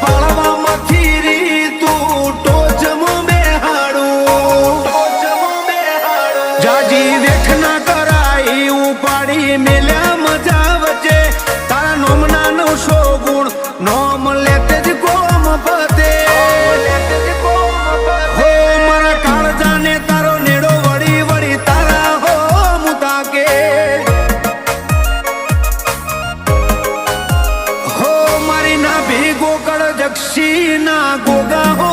પાળવામાંથી રી તું ટોચમાં બેહાડું જાજી વેઠ ના કરાઈ ઉપાડી મેલ્યા મજા વચ્ચે તારા નોમના 900 ગુણ નોમ લેતે જ કોમ પતે હો મારા કાળજાને તારો નેડો વળી વળી તારા હો મુતાકે હો મારી ના ભી ગોકળ જક્ષી ના ગોગા હો